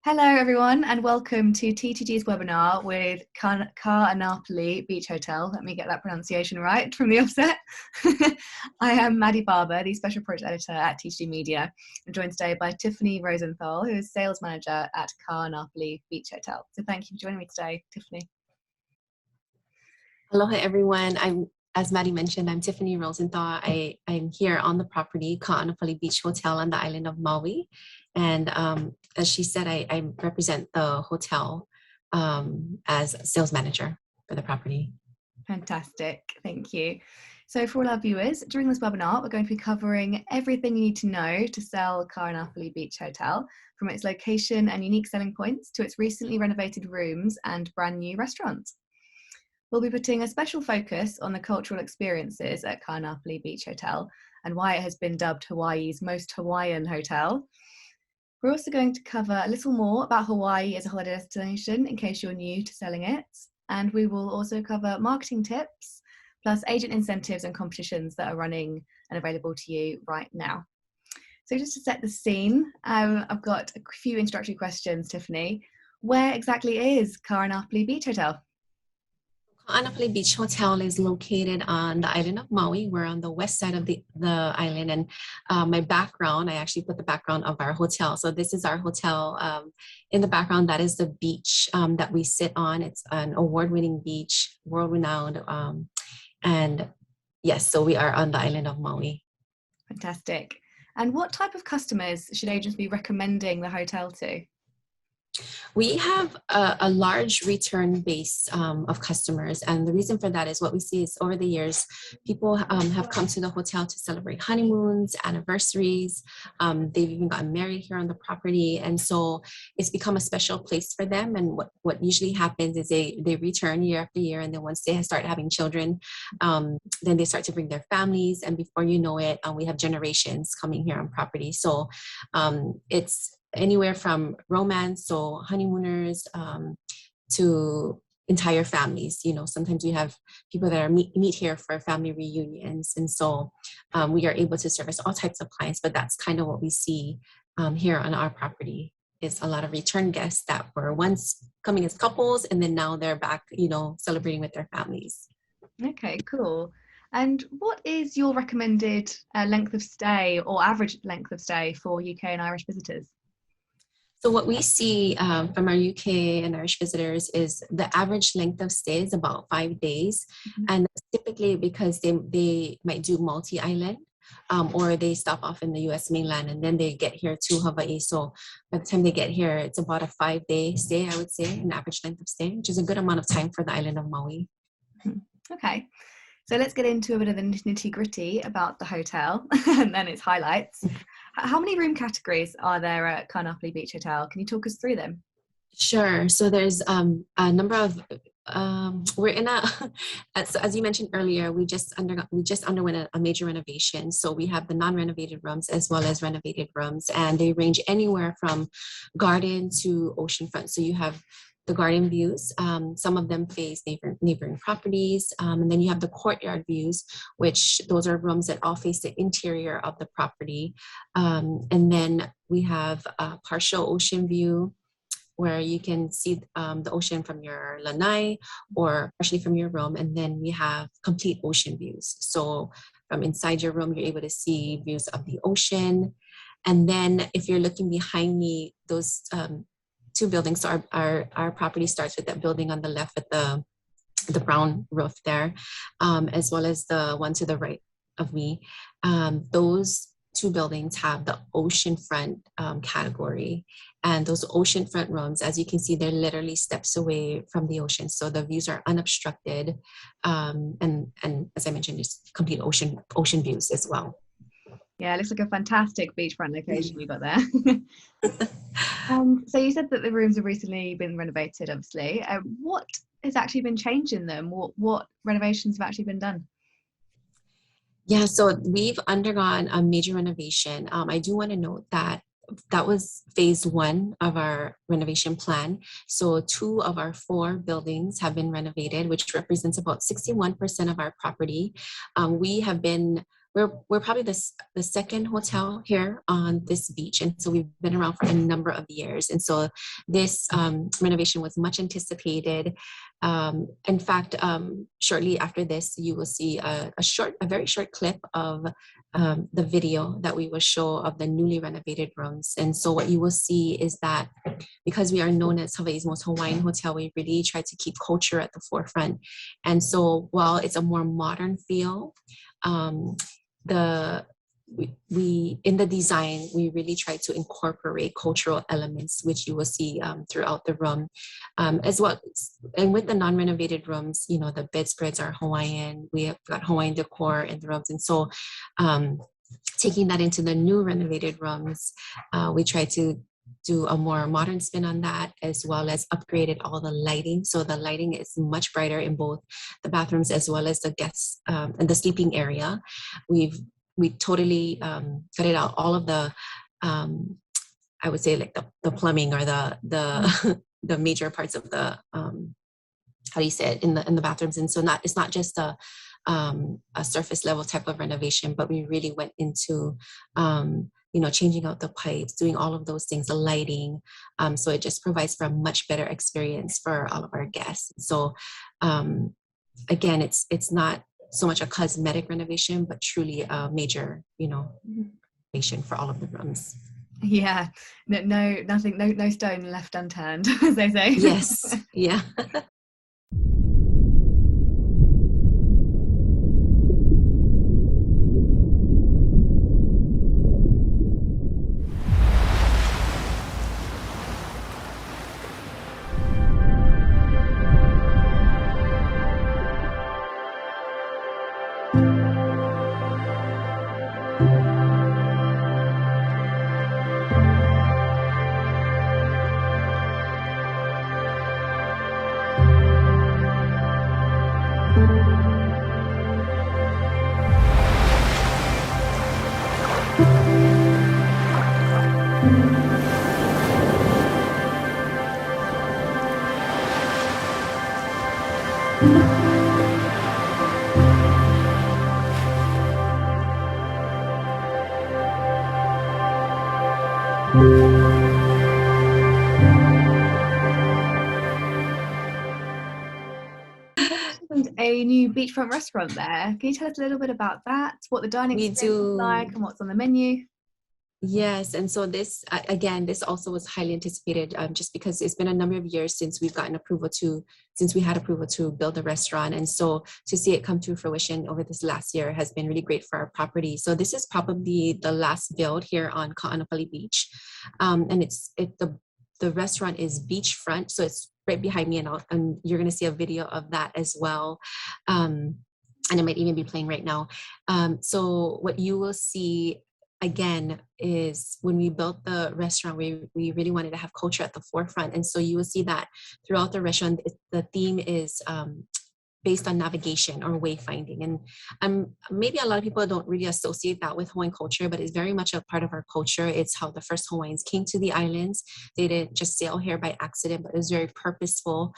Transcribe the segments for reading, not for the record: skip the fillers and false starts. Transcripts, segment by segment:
Hello everyone and welcome to TTG's webinar with Car Napoli Beach Hotel. Let me get that pronunciation right from the offset. I am Maddie Barber, the Special Project Editor at TTG Media. I'm joined today by Tiffany Rosenthal, who is Sales Manager at Car Napoli Beach Hotel. So thank you for joining me today, Tiffany. Aloha everyone. As Maddie mentioned, I'm Tiffany Rosenthal. I'm here on the property, Ka'anapali Beach Hotel on the island of Maui. And as she said, I represent the hotel as sales manager for the property. Fantastic, thank you. So for all our viewers, during this webinar, we're going to be covering everything you need to know to sell Car Napoli Beach Hotel, from its location and unique selling points to its recently renovated rooms and brand new restaurants. We'll be putting a special focus on the cultural experiences at Car Napoli Beach Hotel and why it has been dubbed Hawaii's most Hawaiian hotel. We're also going to cover a little more about Hawaii as a holiday destination in case you're new to selling it. And we will also cover marketing tips, plus agent incentives and competitions that are running and available to you right now. So just to set the scene, I've got a few introductory questions, Tiffany. Where exactly is Car Napoli Beach Hotel? Ka'anapali Beach Hotel is located on the island of Maui. We're on the west side of the island, and my background, I actually put the background of our hotel. So this is our hotel. In the background, that is the beach that we sit on. It's an award-winning beach, world-renowned. And yes, so we are on the island of Maui. Fantastic. And what type of customers should agents be recommending the hotel to? We have a large return base of customers, and the reason for that is what we see is over the years, people have come to the hotel to celebrate honeymoons, anniversaries. They've even gotten married here on the property, and so it's become a special place for them. And what usually happens is they return year after year, and then once they start having children, then they start to bring their families, and before you know it, we have generations coming here on property. So it's anywhere from romance, so honeymooners, to entire families. You know, sometimes we have people that are meet here for family reunions, and so we are able to service all types of clients. But that's kind of what we see here on our property, is a lot of return guests that were once coming as couples, and then now they're back, you know, celebrating with their families. Okay, cool. And what is your recommended length of stay or average length of stay for UK and Irish visitors? So what we see from our UK and Irish visitors is the average length of stay is about 5 days. Mm-hmm. And typically because they might do multi-island or they stop off in the US mainland and then they get here to Hawaii. So by the time they get here, it's about a 5-day stay, I would say, an average length of stay, which is a good amount of time for the island of Maui. Okay. So let's get into a bit of the nitty gritty about the hotel and then its highlights. How many room categories are there at Car Napoli Beach Hotel? Can you talk us through them? Sure. So there's a number of, we're in a, as you mentioned earlier, we just underwent a major renovation. So we have the non-renovated rooms as well as renovated rooms, and they range anywhere from garden to oceanfront. So you have the garden views, some of them face neighboring properties, and then you have the courtyard views, which those are rooms that all face the interior of the property. And then we have a partial ocean view where you can see the ocean from your lanai or partially from your room. And then we have complete ocean views. So from inside your room, you're able to see views of the ocean. And then if you're looking behind me, those two buildings. So our property starts with that building on the left with the brown roof there, as well as the one to the right of me. Those two buildings have the oceanfront category, and those oceanfront rooms, as you can see, they're literally steps away from the ocean, so the views are unobstructed, and as I mentioned, there's complete ocean views as well. Yeah, it looks like a fantastic beachfront location you've got there. So you said that the rooms have recently been renovated, obviously. What has actually been changed in them? What renovations have actually been done? Yeah, so we've undergone a major renovation. I do want to note that was phase 1 of our renovation plan. So 2 of our 4 buildings have been renovated, which represents about 61% of our property. We have been we're probably the second hotel here on this beach, and so we've been around for a number of years. And so this renovation was much anticipated. In fact, shortly after this, you will see a very short clip of the video that we will show of the newly renovated rooms. And so what you will see is that because we are known as Hawaii's most Hawaiian hotel, we really try to keep culture at the forefront. And so while it's a more modern feel, we in the design, we really try to incorporate cultural elements, which you will see throughout the room, as well. And with the non-renovated rooms, you know, the bedspreads are Hawaiian. We have got Hawaiian decor in the rooms, and so taking that into the new renovated rooms, we try to do a more modern spin on that, as well as upgraded all the lighting. So the lighting is much brighter in both the bathrooms as well as the guests and the sleeping area. We totally gutted out all of the I would say like the plumbing or the the major parts of the how do you say it, in the bathrooms. And so it's not just a surface level type of renovation, but we really went into you know, changing out the pipes, doing all of those things, the lighting. So it just provides for a much better experience for all of our guests. So again, it's not so much a cosmetic renovation, but truly a major, you know, renovation for all of the rooms. Yeah, no stone left unturned, as they say. Yes, yeah. A new beachfront restaurant there. Can you tell us a little bit about that? What the dining experience is like and what's on the menu? Yes, and so this again, this also was highly anticipated, just because it's been a number of years since we had approval to build the restaurant, and so to see it come to fruition over this last year has been really great for our property. So this is probably the last build here on Ka'anapali Beach, and the restaurant is beachfront, so it's right behind me, and you're going to see a video of that as well. And it might even be playing right now. So what you will see again is when we built the restaurant, we really wanted to have culture at the forefront. And so you will see that throughout the restaurant, the theme is based on navigation or wayfinding. And maybe a lot of people don't really associate that with Hawaiian culture, but it's very much a part of our culture. It's how the first Hawaiians came to the islands. They didn't just sail here by accident, but it was very purposeful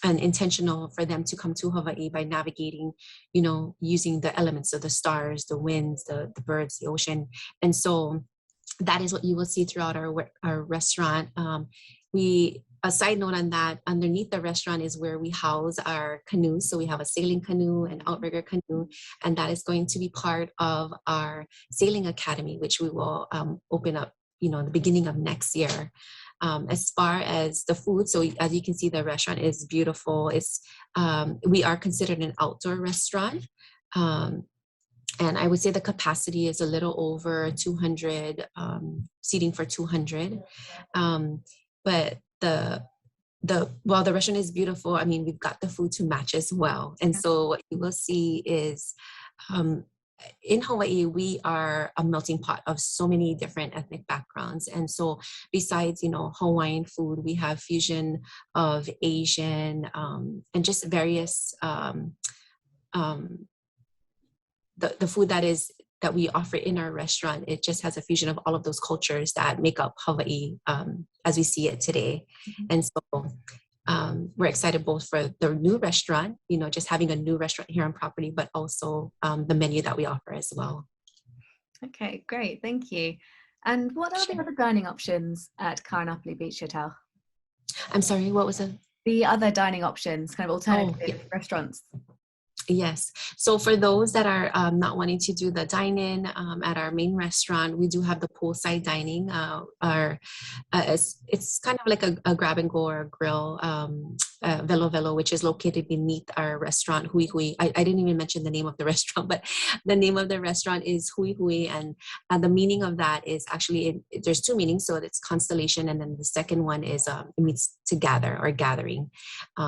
and intentional for them to come to Hawaii by navigating, you know, using the elements of the stars, the winds, the birds, the ocean. And so that is what you will see throughout our restaurant. A side note on that, underneath the restaurant is where we house our canoes. So we have a sailing canoe, an outrigger canoe, and that is going to be part of our sailing academy, which we will open up, you know, the beginning of next year. As far as the food, so as you can see, the restaurant is beautiful. We are considered an outdoor restaurant. And I would say the capacity is a little over 200, seating for 200. But while the restaurant is beautiful, I mean, we've got the food to match as well. And so what you will see is, in Hawaii, we are a melting pot of so many different ethnic backgrounds. And so besides, you know, Hawaiian food, we have fusion of Asian and just various, the food that we offer in our restaurant, it just has a fusion of all of those cultures that make up Hawaii as we see it today. Mm-hmm. And so we're excited both for the new restaurant, just having a new restaurant here on property, but also the menu that we offer as well. Okay, great. Thank you. And what are the other dining options at Karanapali Beach Hotel? I'm sorry, what was it? The other dining options, kind of alternative restaurants. Yes. So for those that are not wanting to do the dine-in at our main restaurant, we do have the poolside dining. It's kind of like a grab and go or a grill, Velo Velo, which is located beneath our restaurant, Hui Hui. I didn't even mention the name of the restaurant, but the name of the restaurant is Hui Hui. And the meaning of that is actually, there's two meanings. So it's constellation. And then the second one is it means to gather or gathering,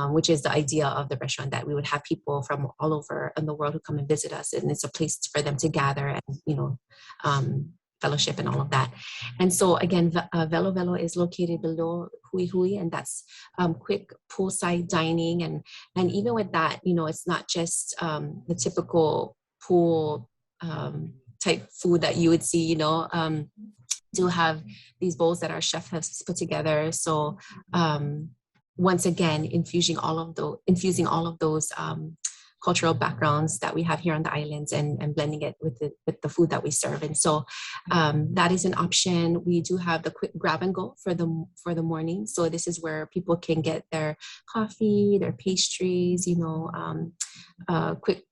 which is the idea of the restaurant, that we would have people from all over in the world who come and visit us, and it's a place for them to gather and fellowship and all of that. And so again, Velo Velo is located below Hui Hui, and that's quick poolside dining. And even with that, it's not just the typical pool type food that you would see. Do have these bowls that our chef has put together. So once again, infusing all of those cultural backgrounds that we have here on the islands, and blending it with the food that we serve. And so that is an option. We do have the quick grab and go for the morning. So this is where people can get their coffee, their pastries, quick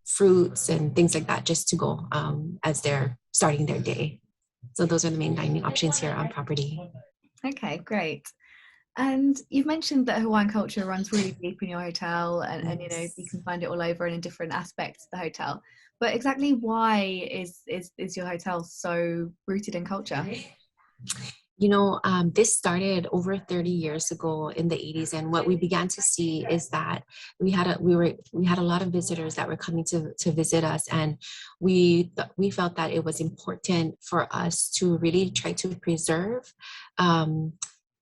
fruits and things like that, just to go as they're starting their day. So those are the main dining options here on property. Okay, great. And you've mentioned that Hawaiian culture runs really deep in your hotel, and you can find it all over and in different aspects of the hotel. But exactly why is your hotel so rooted in culture? This started over 30 years ago in the 80s, and what we began to see is that we had a lot of visitors that were coming to visit us, and we felt that it was important for us to really try to preserve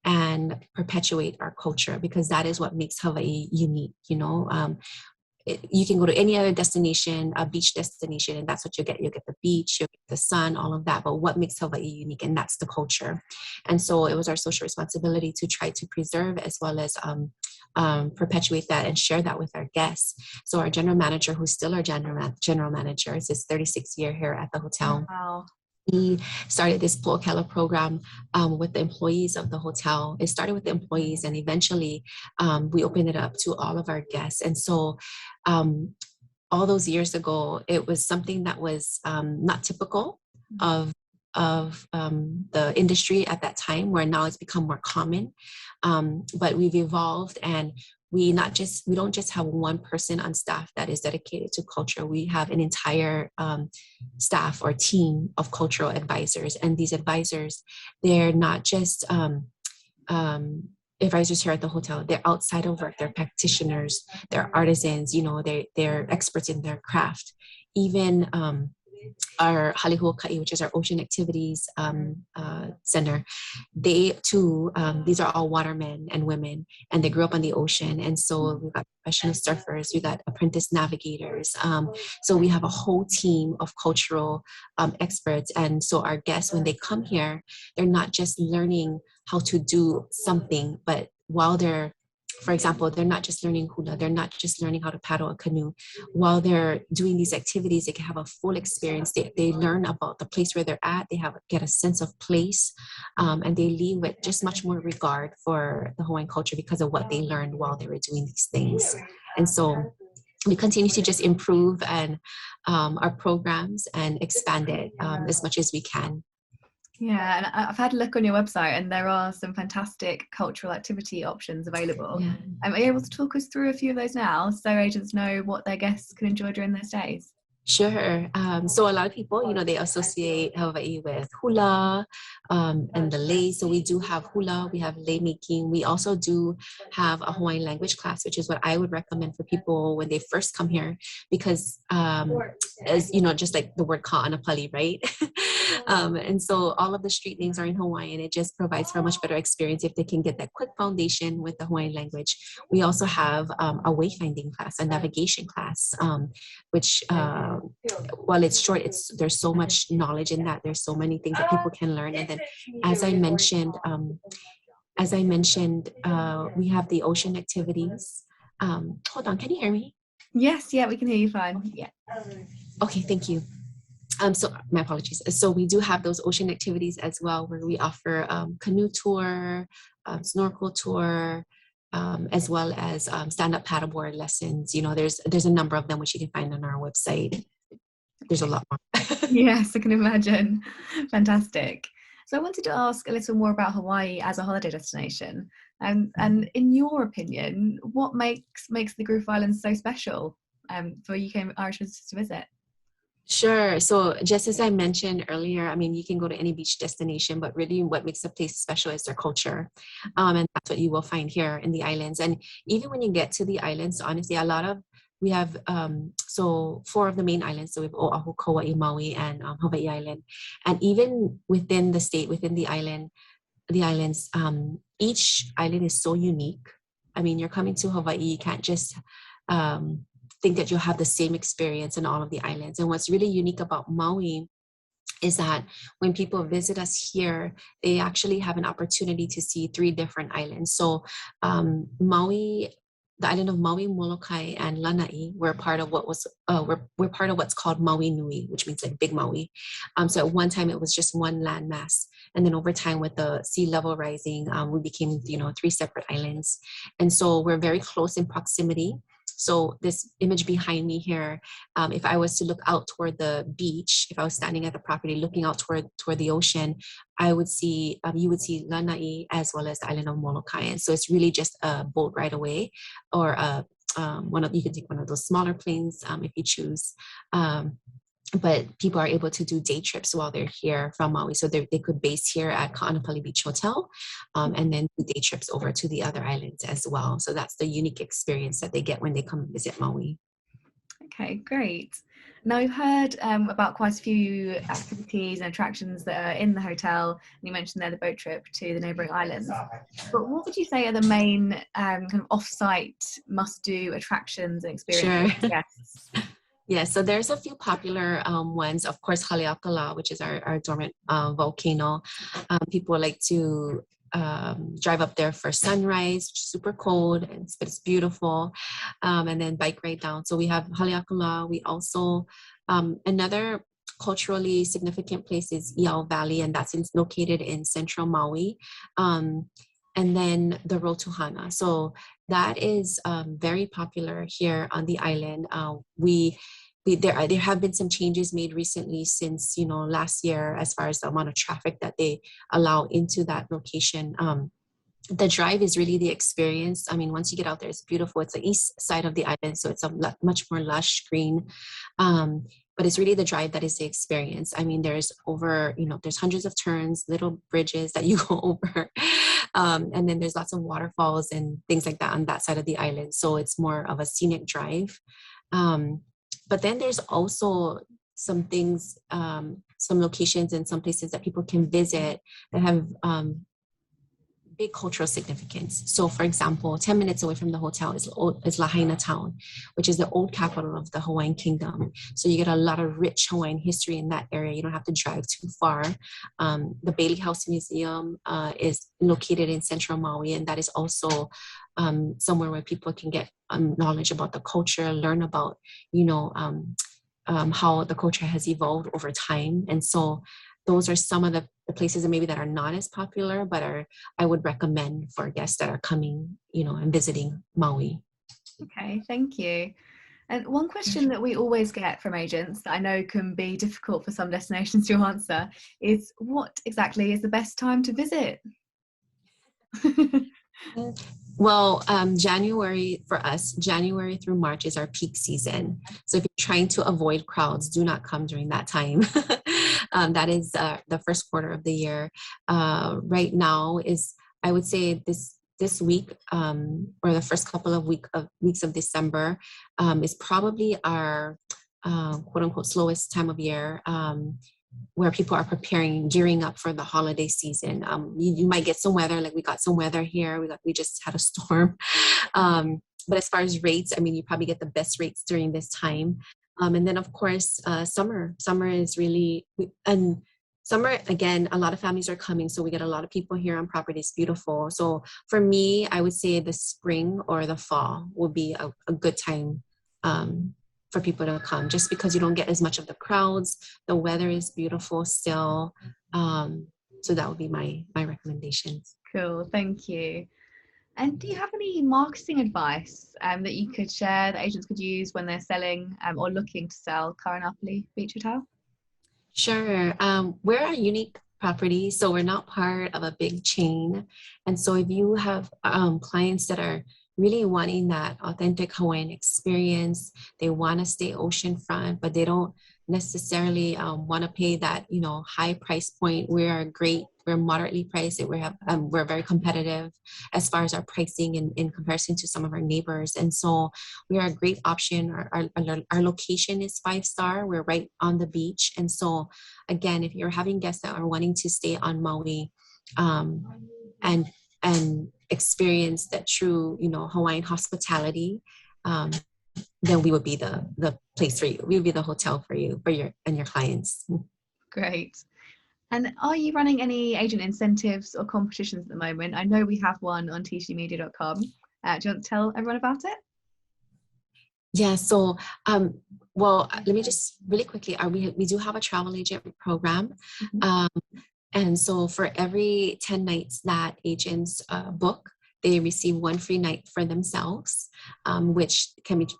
and perpetuate our culture, because that is what makes Hawaii unique. You can go to any other destination, a beach destination, and that's what you get. You get the beach, you get the sun, all of that. But what makes Hawaii unique? And that's the culture. And so it was our social responsibility to try to preserve, as well as perpetuate that and share that with our guests. So our general manager, who's still our general manager, it's his 36th year here at the hotel. Wow. We started this Po'okela program with the employees of the hotel. It started with the employees, and eventually we opened it up to all of our guests. And so all those years ago, it was something that was not typical of the industry at that time, where now it's become more common. But we've evolved, and we don't just have one person on staff that is dedicated to culture. We have an entire staff or team of cultural advisors. And these advisors, they're not just advisors here at the hotel. They're outside of work. They're practitioners. They're artisans. They're experts in their craft. Even our Halihuakai, which is our ocean activities center, they too, these are all watermen and women, and they grew up on the ocean. And so we've got professional surfers, we got apprentice navigators. So we have a whole team of cultural experts. And so our guests, when they come here, they're not just learning how to do something, but while for example, they're not just learning hula, they're not just learning how to paddle a canoe. While they're doing these activities, they can have a full experience. They learn about the place where they're at, get a sense of place, and they leave with just much more regard for the Hawaiian culture because of what they learned while they were doing these things. And so we continue to just improve and our programs and expand it as much as we can. Yeah, and I've had a look on your website, and there are some fantastic cultural activity options available. Yeah. Are you able to talk us through a few of those now, so agents know what their guests can enjoy during their stays? Sure. So a lot of people, they associate Hawaii with hula and the lei. So we do have hula, we have lei making. We also do have a Hawaiian language class, which is what I would recommend for people when they first come here, because as just like the word ka'anapali, right? And so all of the street names are in Hawaiian. It just provides for a much better experience if they can get that quick foundation with the Hawaiian language. We also have a wayfinding class, a navigation class, which while it's short, there's so much knowledge in that. There's so many things that people can learn. And then, as I mentioned, as I mentioned, we have the ocean activities. Hold on, can you hear me? Yes, yeah, we can hear you fine. Yeah. Okay, thank you. So my apologies. So we do have those ocean activities as well, where we offer canoe tour, snorkel tour, as well as stand-up paddleboard lessons. You know, there's a number of them which you can find on our website. There's a lot more. Yes, I can imagine. Fantastic. So I wanted to ask a little more about Hawaii as a holiday destination. And in your opinion, what makes the Group of Islands so special for UK Irish visitors to visit? Sure. So just as I mentioned earlier, I mean, you can go to any beach destination, but really what makes a place special is their culture. And that's what you will find here in the islands. And even when you get to the islands, honestly, we have, so four of the main islands. So we have Oahu, Kauai, Maui, and Hawaii Island. And even within the state, within the islands, each island is so unique. I mean, you're coming to Hawaii, you can't just think that you'll have the same experience in all of the islands. And what's really unique about Maui is that when people visit us here, they actually have an opportunity to see three different islands. So Maui, the island of Maui, Molokai, and Lanai were part of what was we're part of what's called Maui Nui, which means like Big Maui. So at one time it was just one landmass, and then over time with the sea level rising, we became three separate islands, and so we're very close in proximity. So this image behind me here, if I was to look out toward the beach, if I was standing at the property looking out toward the ocean, I would see, you would see Lanai as well as the island of Molokai. And so it's really just a boat ride away, or you can take one of those smaller planes if you choose. But people are able to do day trips while they're here from Maui. So they could base here at Ka'anapali Beach Hotel, and then do day trips over to the other islands as well. So that's the unique experience that they get when they come visit Maui. Okay, great. Now we've heard about quite a few activities and attractions that are in the hotel, and you mentioned there the boat trip to the neighbouring islands. But what would you say are the main kind of off-site must-do attractions and experiences Sure. for guests? Yeah, so there's a few popular ones. Of course, Haleakala, which is our dormant volcano. People like to drive up there for sunrise, which is super cold, but it's beautiful. And then bike ride down. So we have Haleakala. We also, another culturally significant place is Iao Valley, and that's located in central Maui. And then the Road to Hana. So that is very popular here on the island. There have been some changes made recently since last year as far as the amount of traffic that they allow into that location. The drive is really the experience. I mean, once you get out there, it's beautiful. It's the east side of the island, so it's a much more lush green. But it's really the drive that is the experience. I mean, there's hundreds of turns, little bridges that you go over. And then there's lots of waterfalls and things like that on that side of the island. So it's more of a scenic drive. But then there's also some things, some locations and some places that people can visit that have big cultural significance. So for example, 10 minutes away from the hotel is Lahaina town, which is the old capital of the Hawaiian kingdom. So you get a lot of rich Hawaiian history in that area. You don't have to drive too far. The Bailey House Museum is located in central Maui, and that is also somewhere where people can get knowledge about the culture, learn about, how the culture has evolved over time. And so those are some of the places that maybe that are not as popular, but I would recommend for guests that are coming, and visiting Maui. Okay, thank you. And one question that we always get from agents that I know can be difficult for some destinations to answer is, what exactly is the best time to visit? Well, January for us, January through March is our peak season. So if you're trying to avoid crowds, do not come during that time. That is the first quarter of the year. Right now is, I would say, this week, or the first couple of weeks of December, is probably our quote unquote slowest time of year. Where people are gearing up for the holiday season. You might get some weather, like we got some weather here. We just had a storm. But as far as rates, I mean, you probably get the best rates during this time. And then of course, summer is really, and summer, again, a lot of families are coming, so we get a lot of people here on property. It's beautiful. So for me, I would say the spring or the fall will be a good time for people to come, just because you don't get as much of the crowds. The weather is beautiful still. So that would be my recommendations. Cool, thank you. And do you have any marketing advice that you could share that agents could use when they're selling or looking to sell Karanapali Beach Hotel? Sure. We're a unique property, so we're not part of a big chain. And so if you have clients that are really wanting that authentic Hawaiian experience, they want to stay oceanfront, but they don't necessarily want to pay that, high price point. We're moderately priced. We're very competitive as far as our pricing in comparison to some of our neighbors. And so we are a great option. Our location is 5-star. We're right on the beach. And so again, if you're having guests that are wanting to stay on Maui and experience that true, Hawaiian hospitality, then we would be the place for you. We would be the hotel for you, and your clients. Great. And are you running any agent incentives or competitions at the moment? I know we have one on tcmedia.com. Do you want to tell everyone about it? Yeah, so well, let me just really quickly, we do have a travel agent program. And so for every 10 nights that agents book, they receive 1 free night for themselves, which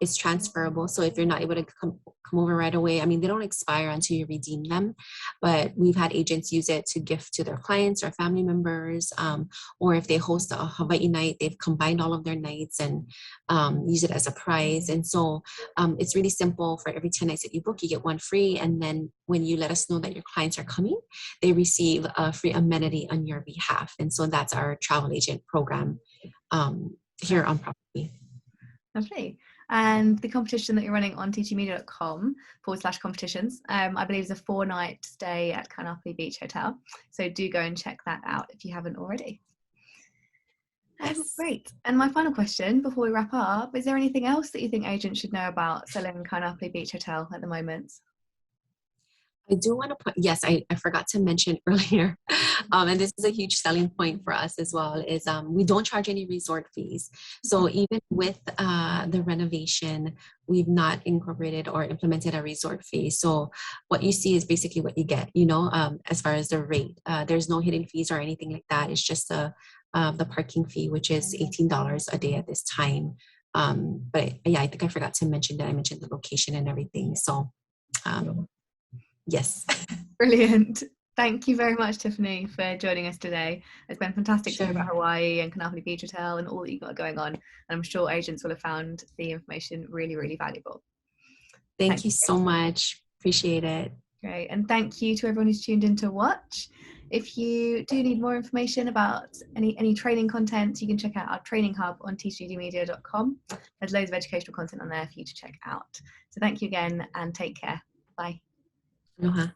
is transferable. So if you're not able to come over right away, I mean, they don't expire until you redeem them, but we've had agents use it to gift to their clients or family members, or if they host a Hawaii night, they've combined all of their nights and use it as a prize. And so it's really simple. For every 10 nights that you book, you get 1 free. And then when you let us know that your clients are coming, they receive a free amenity on your behalf. And so that's our travel agent program here on property. Lovely. And the competition that you're running on tcmedia.com/competitions, I believe is a 4-night stay at Karanapali Beach Hotel. So do go and check that out if you haven't already. Yes. Great. And my final question before we wrap up, is there anything else that you think agents should know about selling Karanapali Beach Hotel at the moment? I do want to put, yes, I forgot to mention earlier, and this is a huge selling point for us as well, is we don't charge any resort fees. So even with the renovation, we've not incorporated or implemented a resort fee. So what you see is basically what you get, as far as the rate. There's no hidden fees or anything like that. It's just the parking fee, which is $18 a day at this time. But yeah, I think I forgot to mention that. I mentioned the location and everything. So yes. Brilliant. Thank you very much, Tiffany, for joining us today. It's been fantastic to hear Sure. about Hawaii and Karanapali Beach Hotel and all that you've got going on. And I'm sure agents will have found the information really, really valuable. Thank you so much. Appreciate it. Great. And thank you to everyone who's tuned in to watch. If you do need more information about any training content, you can check out our training hub on tcmedia.com. There's loads of educational content on there for you to check out. So thank you again and take care. Bye. Aloha.